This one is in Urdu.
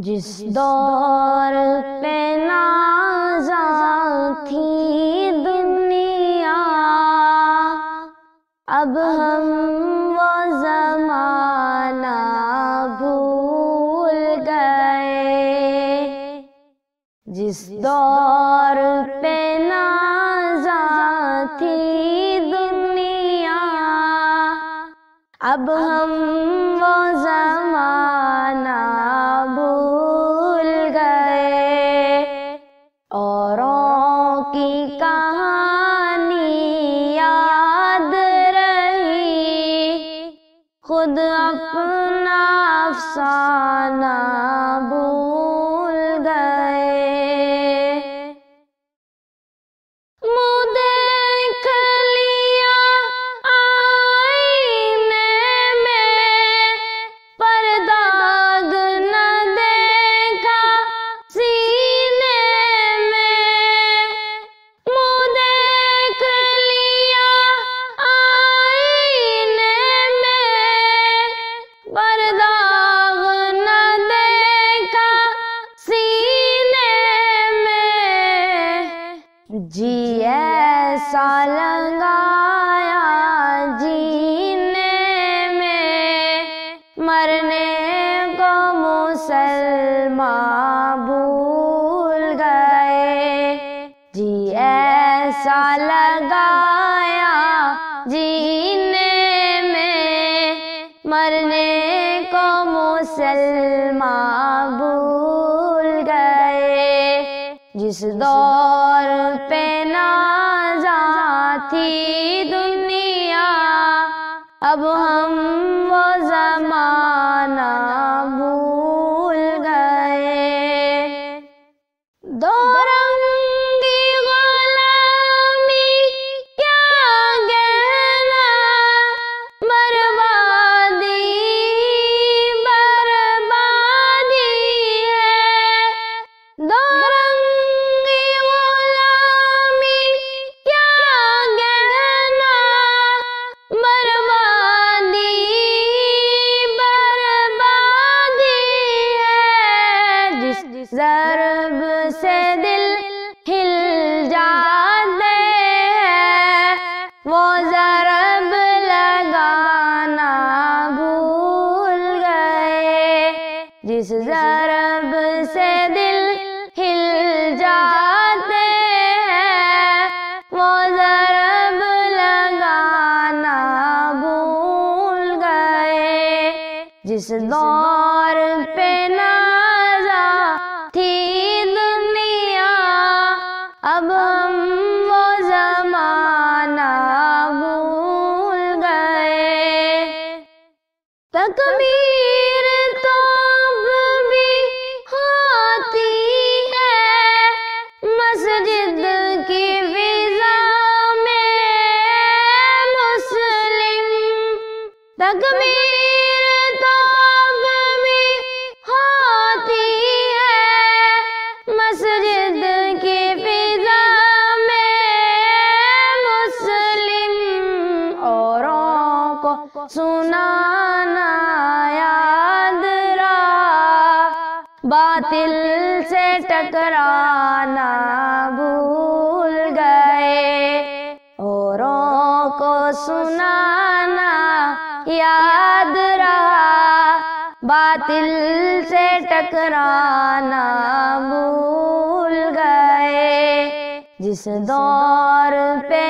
جس دور پہ نازاں تھی دنیا، اب ہم وہ زمانہ بھول گئے۔ جس دور پہ نازاں تھی دنیا، اب ہم وہ زمانہ بھول گئے۔ اوروں کی کہانی یاد رہی، خود اپنا افسانہ بھول گئے۔ منہ دیکھ لیا آئینے میں، پر داغ نہ دیکھا سینے میں۔ منہ دیکھ لیا آئینے میں، پر داغ نہ دیکھا سینے میں۔ جی ایسا لگایا جینے میں، مرنے کو مسلمان بھول گئے۔ جی ایسا لگایا جینے میں، مرنے کو مسلمان بھول گئے۔ جس دور پہ نازاں تھی دنیا، اب ہم وہ زمانہ بھول گئے۔ دو رنگی غلامی کیا گہنا، بربادی بربادی ہے۔ دو رنگی غلامی کیا گہنا، بربادی بربادی ہے۔ جس ضرب سے دل ہل جاتے ہیں، وہ ضرب لگانا بھول گئے۔ جس ضرب سے دل ہل جاتے ہیں، وہ ضرب لگانا بھول گئے۔ جس دور پہ نازاں تھی دنیا، اب ہم وہ زمانہ بھول گئے۔ تکبیر تو اب بھی ہوتی ہے مسجد کی فضا میں مسلم۔ تکبیر تو اب بھی ہوتی ہے مسجد کی فضا میں مسلم۔ اوروں کو سنانا یاد رہا، باطل سے ٹکرانا بھول گئے۔ اوروں کو سنانا یاد رہا، باطل سے ٹکرانا بھول گئے۔ جس دور پہ